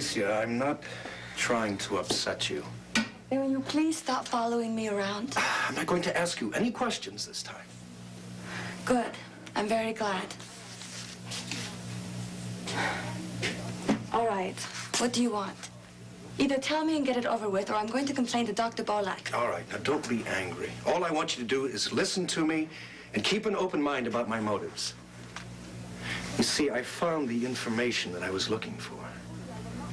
Alicia, I'm not trying to upset you. Then will you please stop following me around? I'm not going to ask you any questions this time. Good. I'm very glad. All right. What do you want? Either tell me and get it over with, or I'm going to complain to Dr. Bolak. All right, now don't be angry. All I want you to do is listen to me and keep an open mind about my motives. You see, I found the information that I was looking for.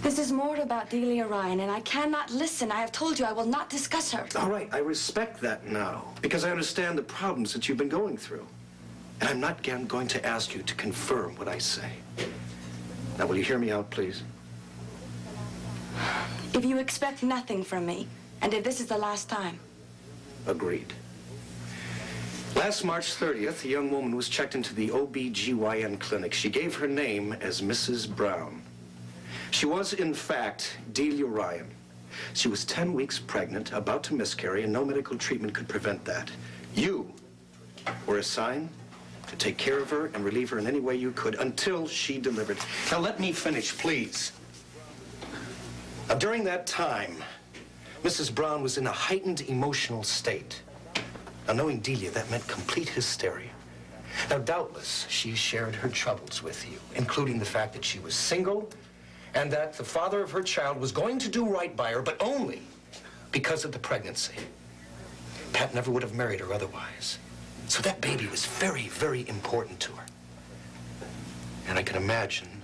This is more about Delia Ryan, and I cannot listen. I have told you I will not discuss her. All right, I respect that now, because I understand the problems that you've been going through. And I'm not again going to ask you to confirm what I say. Now, will you hear me out, please? If you expect nothing from me, and if this is the last time. Agreed. Last March 30th, a young woman was checked into the OB/GYN clinic. She gave her name as Mrs. Brown. She was, in fact, Delia Ryan. She was 10 weeks pregnant, about to miscarry, and no medical treatment could prevent that. You were assigned to take care of her and relieve her in any way you could until she delivered. Now, let me finish, please. Now, during that time, Mrs. Brown was in a heightened emotional state. Now, knowing Delia, that meant complete hysteria. Now, doubtless, she shared her troubles with you, including the fact that she was single and that the father of her child was going to do right by her, but only because of the pregnancy. Pat never would have married her otherwise. So that baby was very, very important to her. And I can imagine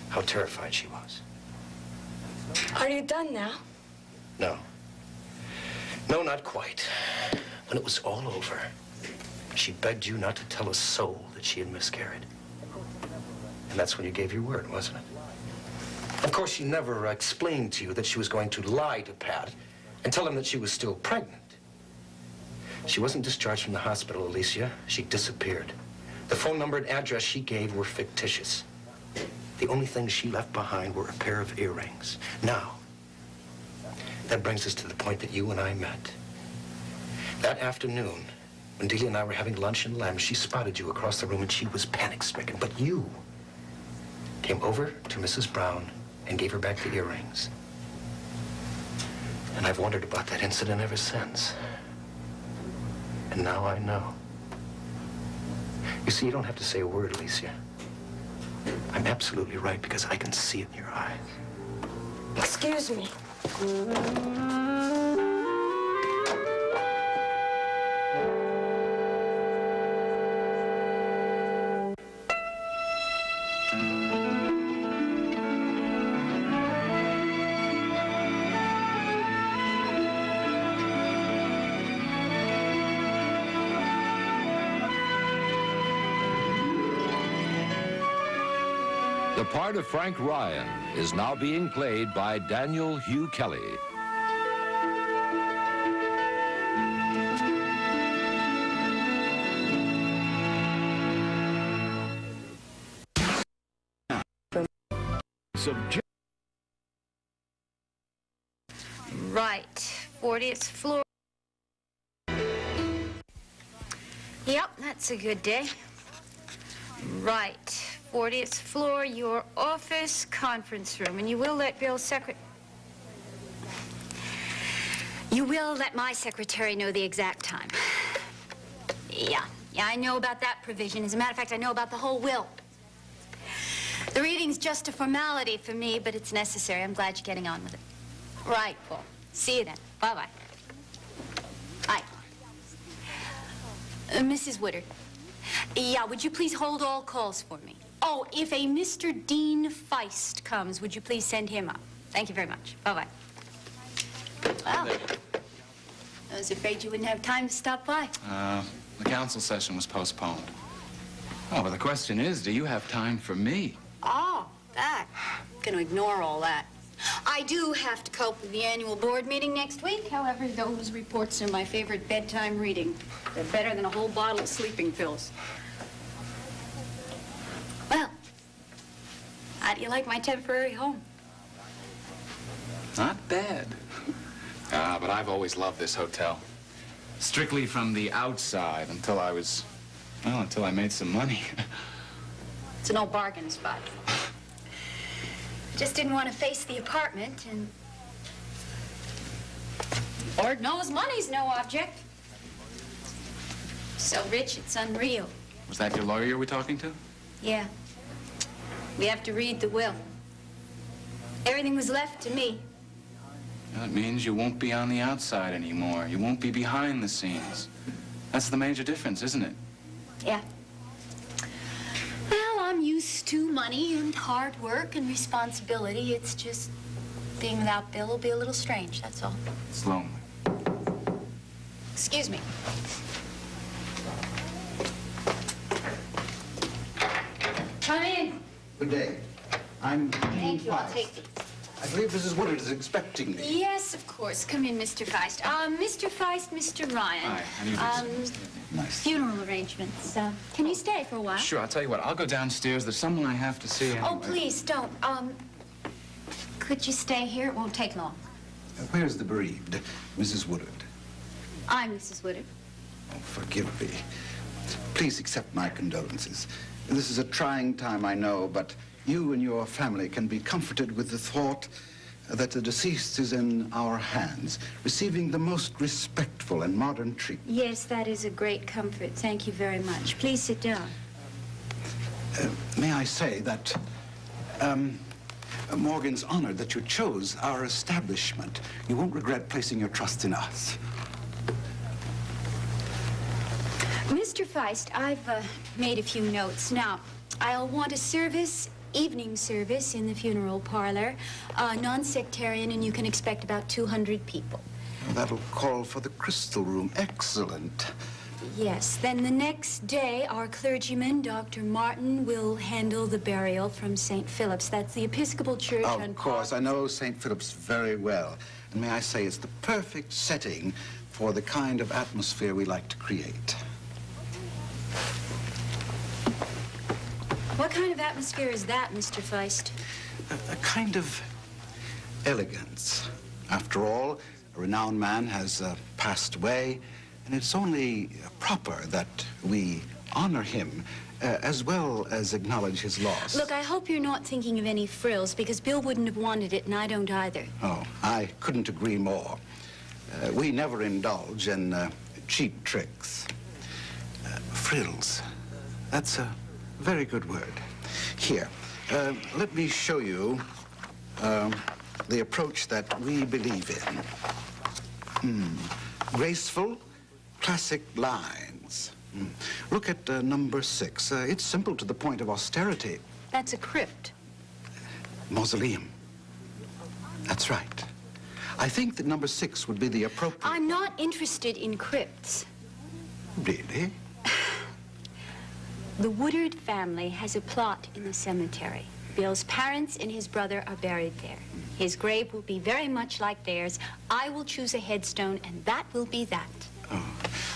how terrified she was. Are you done now? No. No, not quite. When it was all over, she begged you not to tell a soul that she had miscarried. And that's when you gave your word, wasn't it? Of course, she never explained to you that she was going to lie to Pat and tell him that she was still pregnant. She wasn't discharged from the hospital, Alicia. She disappeared. The phone number and address she gave were fictitious. The only things she left behind were a pair of earrings. Now, that brings us to the point that you and I met. That afternoon, when Delia and I were having lunch in Lem, she spotted you across the room and she was panic-stricken. But you came over to Mrs. Brown and gave her back the earrings. And I've wondered about that incident ever since. And now I know. You see, you don't have to say a word, Alicia. I'm absolutely right because I can see it in your eyes. Excuse me. The part of Frank Ryan is now being played by Daniel Hugh Kelly. Right, 40th floor. Yep, that's a good day. Right, 40th floor, your office conference room, and you will let my secretary know the exact time. Yeah, I know about that provision. As a matter of fact, I know about the whole will. The reading's just a formality for me, but it's necessary. I'm glad you're getting on with it. Right, Paul. See you then. Bye-bye. Bye. Mrs. Woodard. Yeah, would you please hold all calls for me? Oh, if a Mr. Dean Feist comes, would you please send him up? Thank you very much. Bye-bye. Well, I was afraid you wouldn't have time to stop by. The council session was postponed. Oh, but the question is, do you have time for me? Oh, that. I'm going to ignore all that. I do have to cope with the annual board meeting next week. However, those reports are my favorite bedtime reading. They're better than a whole bottle of sleeping pills. Well, how do you like my temporary home? Not bad. But I've always loved this hotel. Strictly from the outside until until I made some money. It's an old bargain spot. Just didn't want to face the apartment, and Lord knows money's no object. So rich, it's unreal. Was that your lawyer you were talking to? Yeah. We have to read the will. Everything was left to me. That means you won't be on the outside anymore. You won't be behind the scenes. That's the major difference, isn't it? Yeah. Well, I'm used to money and hard work and responsibility. It's just being without Bill will be a little strange, that's all. It's lonely. Excuse me. Come in. Good day. I'm Thank you. I'll take these. I believe Mrs. Woodard is expecting me. Yes, of course. Come in, Mr. Feist. Mr. Feist, Mr. Ryan. Hi, how do you do? Nice. Funeral arrangements. Can you stay for a while? Sure, I'll tell you what. I'll go downstairs. There's someone I have to see anyway. Oh, please, don't. Could you stay here? It won't take long. Where's the bereaved, Mrs. Woodard? I'm Mrs. Woodard. Oh, forgive me. Please accept my condolences. This is a trying time, I know, but you and your family can be comforted with the thought that the deceased is in our hands, receiving the most respectful and modern treatment. Yes, that is a great comfort. Thank you very much. Please sit down. May I say that Morgan's honored that you chose our establishment. You won't regret placing your trust in us. Mr. Feist, I've made a few notes. Now, I'll want a service, evening service in the funeral parlor, non-sectarian, and you can expect about 200 people. That'll call for the Crystal Room. Excellent. Yes, then the next day, our clergyman, Dr. Martin, will handle the burial from St. Philip's. That's the Episcopal Church on Of course, I know St. Philip's very well. And may I say, it's the perfect setting for the kind of atmosphere we like to create. What kind of atmosphere is that, Mr. Feist? A kind of elegance. After all, a renowned man has passed away, and it's only proper that we honor him as well as acknowledge his loss. Look, I hope you're not thinking of any frills, because Bill wouldn't have wanted it, and I don't either. Oh, I couldn't agree more. We never indulge in cheap tricks. Frills. That's a very good word. Here, let me show you the approach that we believe in. Graceful, classic lines. Look at number 6. It's simple to the point of austerity. That's a crypt. Mausoleum. That's right. I think that number 6 would be the appropriate... I'm not interested in crypts. Really? The Woodard family has a plot in the cemetery. Bill's parents and his brother are buried there. His grave will be very much like theirs. I will choose a headstone, and that will be that. Oh.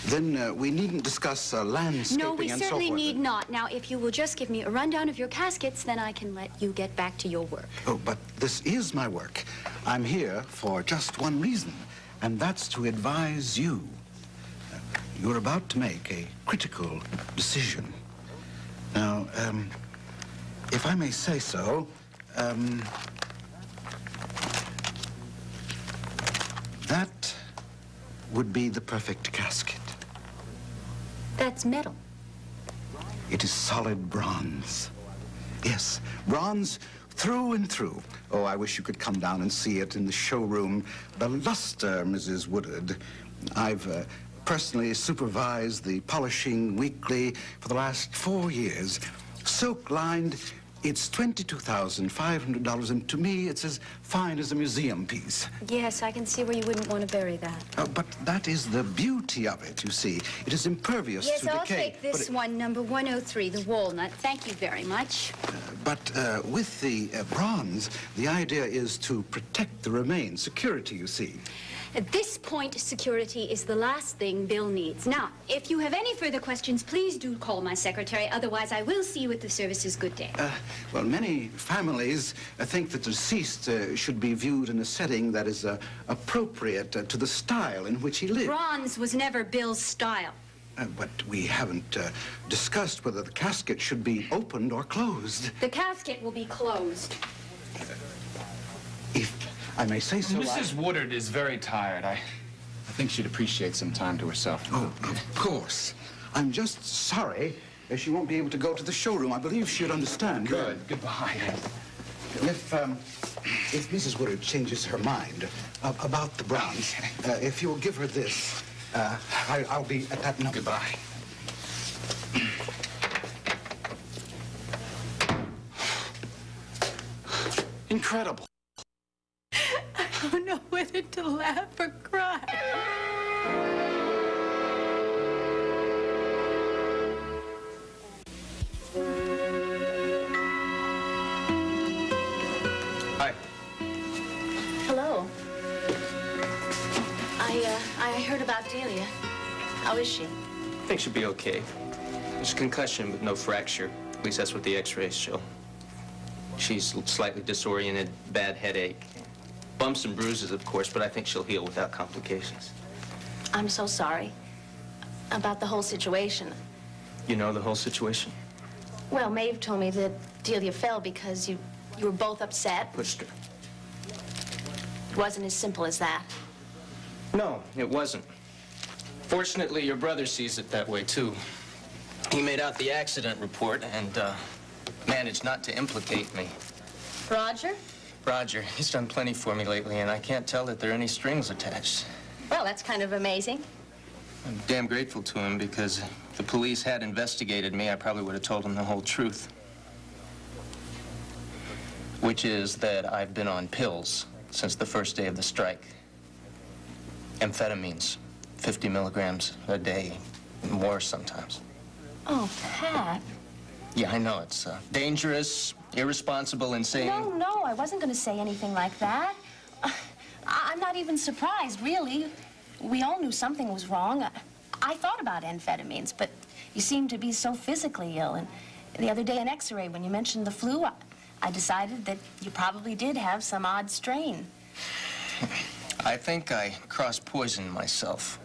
Then we needn't discuss landscaping No, we and so certainly forth. need not. Now, if you will just give me a rundown of your caskets, then I can let you get back to your work. Oh, but this is my work. I'm here for just one reason, and that's to advise you. You're about to make a critical decision. Now, if I may say so, that would be the perfect casket. That's metal. It is solid bronze. Yes, bronze through and through. Oh, I wish you could come down and see it in the showroom. The luster, Mrs. Woodard. I've personally supervised the polishing weekly for the last 4 years. Silk-lined, it's $22,500, and to me, it's as fine as a museum piece. Yes, I can see where you wouldn't want to bury that. But that is the beauty of it, you see. It is impervious Yes, to decay. I'll take this one, number 103, the walnut. Thank you very much. But with the bronze, the idea is to protect the remains, security, you see. At this point, security is the last thing Bill needs. Now, if you have any further questions, please do call my secretary. Otherwise, I will see you at the services. Good day. Well, many families think that the deceased should be viewed in a setting that is appropriate to the style in which he lived. Bronze was never Bill's style. But we haven't discussed whether the casket should be opened or closed. The casket will be closed. I may say so. Mrs. Woodard is very tired. I think she'd appreciate some time to herself. Oh, of course. I'm just sorry she won't be able to go to the showroom. I believe she'd understand. Good. Goodbye. If Mrs. Woodard changes her mind about the Browns, if you'll give her this, I'll be at that number. Goodbye. Incredible. I don't know whether to laugh or cry. Hi. Hello. I heard about Delia. How is she? I think she'll be okay. There's a concussion, but no fracture. At least that's what the x-rays show. She's slightly disoriented, bad headache. Bumps and bruises, of course, but I think she'll heal without complications. I'm so sorry about the whole situation. You know the whole situation? Well, Maeve told me that Delia fell because you were both upset. Pushed her. It wasn't as simple as that. No, it wasn't. Fortunately, your brother sees it that way, too. He made out the accident report and managed not to implicate me. Roger? Roger, he's done plenty for me lately, and I can't tell that there are any strings attached. Well, that's kind of amazing. I'm damn grateful to him because if the police had investigated me, I probably would have told them the whole truth. Which is that I've been on pills since the first day of the strike. Amphetamines, 50 milligrams a day, more sometimes. Oh, Pat. Yeah, I know. It's dangerous, irresponsible, insane. No, I wasn't going to say anything like that. I'm not even surprised, really. We all knew something was wrong. I thought about amphetamines, but you seemed to be so physically ill. And the other day in X-ray, when you mentioned the flu, I decided that you probably did have some odd strain. I think I cross-poisoned myself.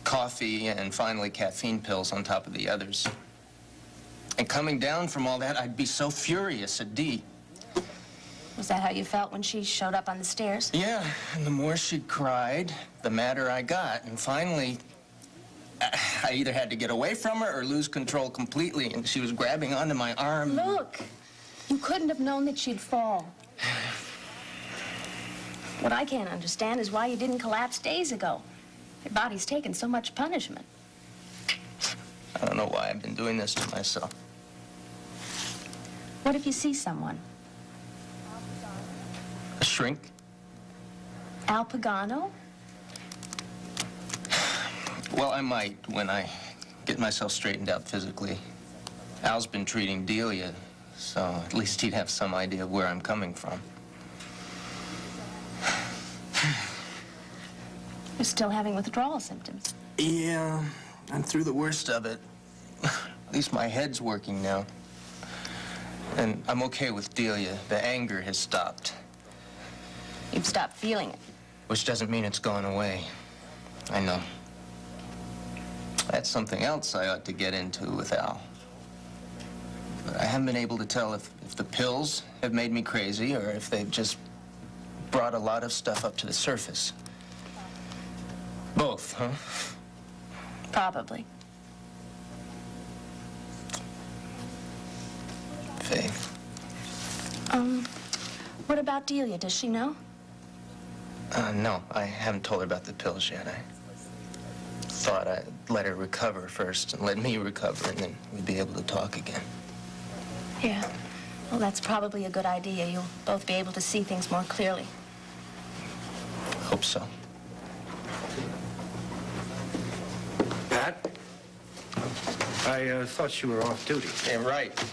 Coffee and finally caffeine pills on top of the others. And coming down from all that, I'd be so furious at Dee. Was that how you felt when she showed up on the stairs? Yeah, and the more she cried, the madder I got. And finally, I either had to get away from her or lose control completely, and she was grabbing onto my arm. Look, you couldn't have known that she'd fall. What I can't understand is why you didn't collapse days ago. Your body's taken so much punishment. I don't know why I've been doing this to myself. What if you see someone? A shrink? Al Pagano? Well, I might when I get myself straightened out physically. Al's been treating Delia, so at least he'd have some idea of where I'm coming from. You're still having withdrawal symptoms. Yeah, I'm through the worst of it. At least my head's working now. And I'm okay with Delia. The anger has stopped. You've stopped feeling it. Which doesn't mean it's gone away. I know. That's something else I ought to get into with Al. But I haven't been able to tell if the pills have made me crazy or if they've just brought a lot of stuff up to the surface. Both, huh? Probably. Faith. What about Delia? Does she know? No, I haven't told her about the pills yet. I thought I'd let her recover first and let me recover, and then we'd be able to talk again. Yeah. Well, that's probably a good idea. You'll both be able to see things more clearly. Hope so. Pat? I thought you were off duty. Yeah, right.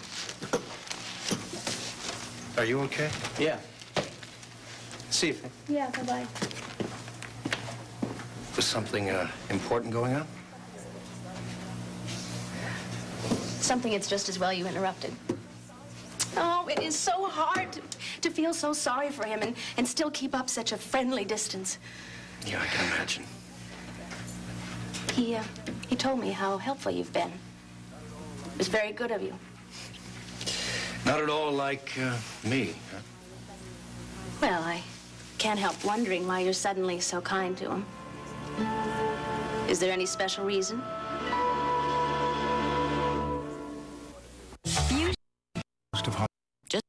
Are you okay? Yeah. See you. Yeah, bye-bye. Was something important going on? Something it's just as well you interrupted. Oh, it is so hard to feel so sorry for him and still keep up such a friendly distance. Yeah, I can imagine. He told me how helpful you've been. It was very good of you. Not at all like me, huh? Well, Can't help wondering why you're suddenly so kind to him. Is there any special reason? You just...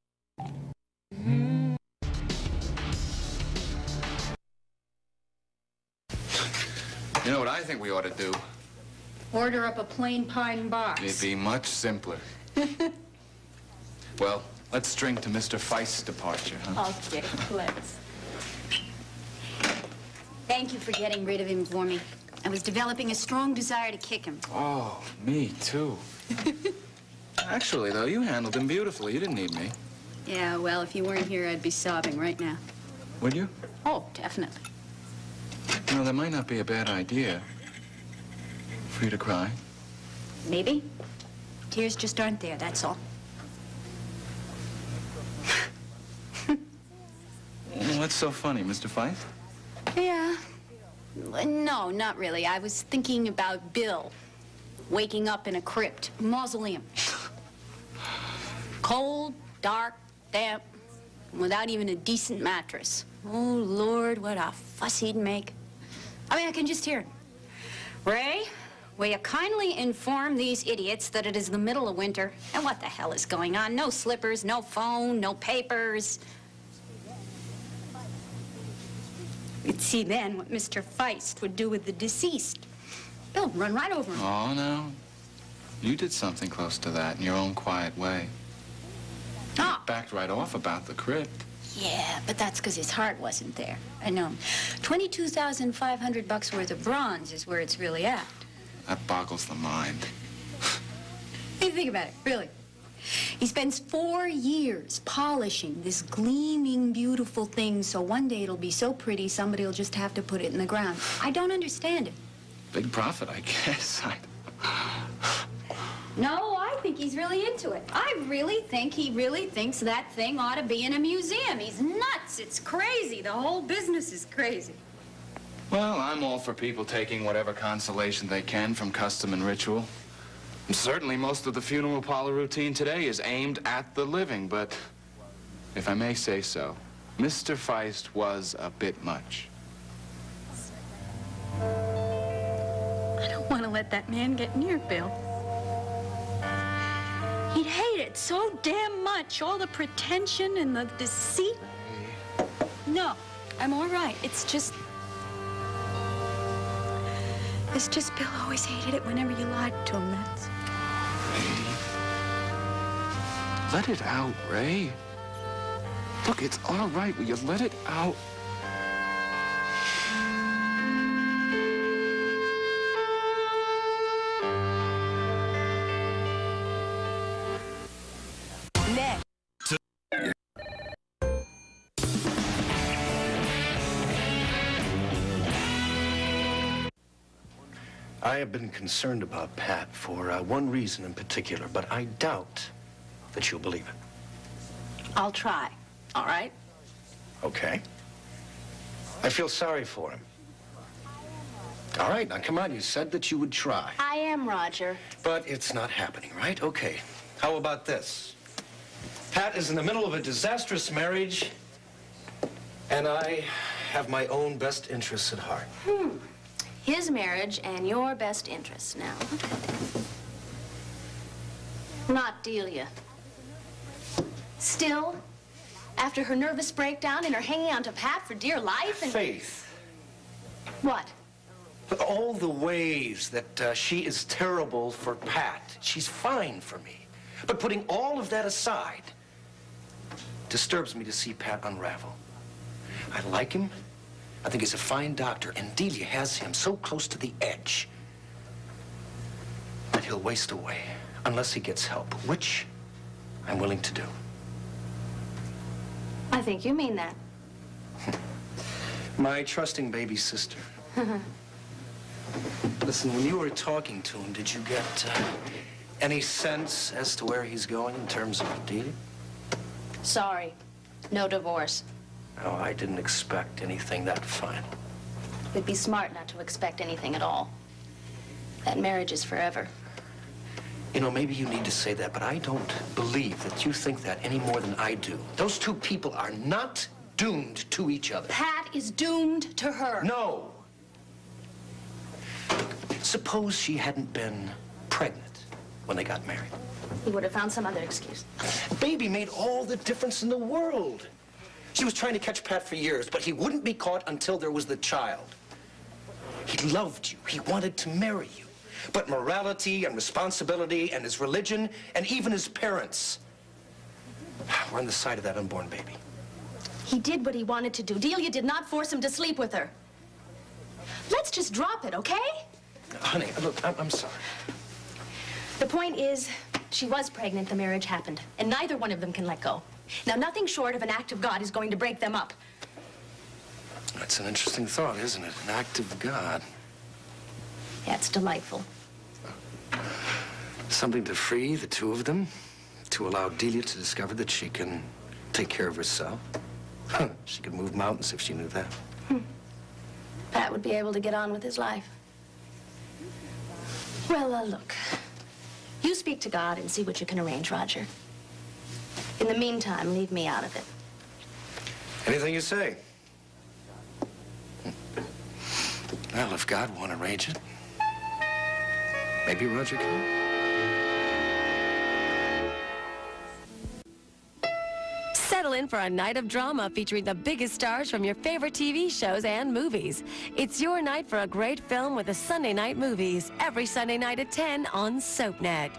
You know what I think we ought to do? Order up a plain pine box. It'd be much simpler. Well, let's drink to Mr. Feist's departure, huh? Okay, let's. Thank you for getting rid of him for me. I was developing a strong desire to kick him. Oh, me too. Actually, though, you handled him beautifully. You didn't need me. Yeah, well, if you weren't here, I'd be sobbing right now. Would you? Oh, definitely. You know, that might not be a bad idea. For you to cry. Maybe. Tears just aren't there, that's all. What's so funny, Mr. Feist? Yeah. No, not really. I was thinking about Bill waking up in a crypt, mausoleum. Cold, dark, damp, without even a decent mattress. Oh, Lord, what a fuss he'd make. I mean, I can just hear it. Ray, will you kindly inform these idiots that it is the middle of winter? And what the hell is going on? No slippers, no phone, no papers. You'd see then what Mr. Feist would do with the deceased. Bill'd run right over him. Oh, no. You did something close to that in your own quiet way. Ah. You backed right off about the crypt. Yeah, but that's because his heart wasn't there. I know. $22,500 worth of bronze is where it's really at. That boggles the mind. Hey, think about it, really. He spends 4 years polishing this gleaming, beautiful thing, so one day it'll be so pretty, somebody will just have to put it in the ground. I don't understand it. Big profit, I guess. No, I think he's really into it. I really think he really thinks that thing ought to be in a museum. He's nuts. It's crazy. The whole business is crazy. Well, I'm all for people taking whatever consolation they can from custom and ritual. And certainly most of the funeral parlor routine today is aimed at the living, but if I may say so, Mr. Feist was a bit much. I don't want to let that man get near Bill. He'd hate it so damn much, all the pretension and the deceit. No, I'm all right. It's just Bill always hated it whenever you lied to him, that's... Ray. Let it out, Ray. Look, it's all right. Will you let it out? I have been concerned about Pat for one reason in particular, but I doubt that you'll believe it. I'll try, all right? Okay. I feel sorry for him. All right, now come on, you said that you would try. I am, Roger. But it's not happening, right? Okay. How about this? Pat is in the middle of a disastrous marriage, and I have my own best interests at heart. His marriage and your best interests now. Not Delia. Still, after her nervous breakdown and her hanging on to Pat for dear life and... Faith. What? All the ways that she is terrible for Pat, she's fine for me. But putting all of that aside, disturbs me to see Pat unravel. I like him. I think he's a fine doctor, and Delia has him so close to the edge that he'll waste away unless he gets help, which I'm willing to do. I think you mean that. My trusting baby sister. Listen, when you were talking to him, did you get any sense as to where he's going in terms of Delia? Sorry. No divorce. No, I didn't expect anything that final. It'd be smart not to expect anything at all. That marriage is forever. You know, maybe you need to say that, but I don't believe that you think that any more than I do. Those two people are not doomed to each other. Pat is doomed to her. No. Suppose she hadn't been pregnant when they got married. He would have found some other excuse. Baby made all the difference in the world. She was trying to catch Pat for years, but he wouldn't be caught until there was the child. He loved you. He wanted to marry you. But morality and responsibility and his religion and even his parents were on the side of that unborn baby. He did what he wanted to do. Delia did not force him to sleep with her. Let's just drop it, okay? Honey, look, I'm sorry. The point is, she was pregnant, the marriage happened, and neither one of them can let go. Now, nothing short of an act of God is going to break them up. That's an interesting thought, isn't it? An act of God. Yeah, it's delightful. Something to free the two of them, to allow Delia to discover that she can take care of herself. She could move mountains if she knew that. Pat would be able to get on with his life. Well, look. You speak to God and see what you can arrange, Roger. In the meantime, leave me out of it. Anything you say. Well, if God won't arrange it, maybe Roger can. Settle in for a night of drama featuring the biggest stars from your favorite TV shows and movies. It's your night for a great film with the Sunday Night Movies, every Sunday night at 10 on SoapNet.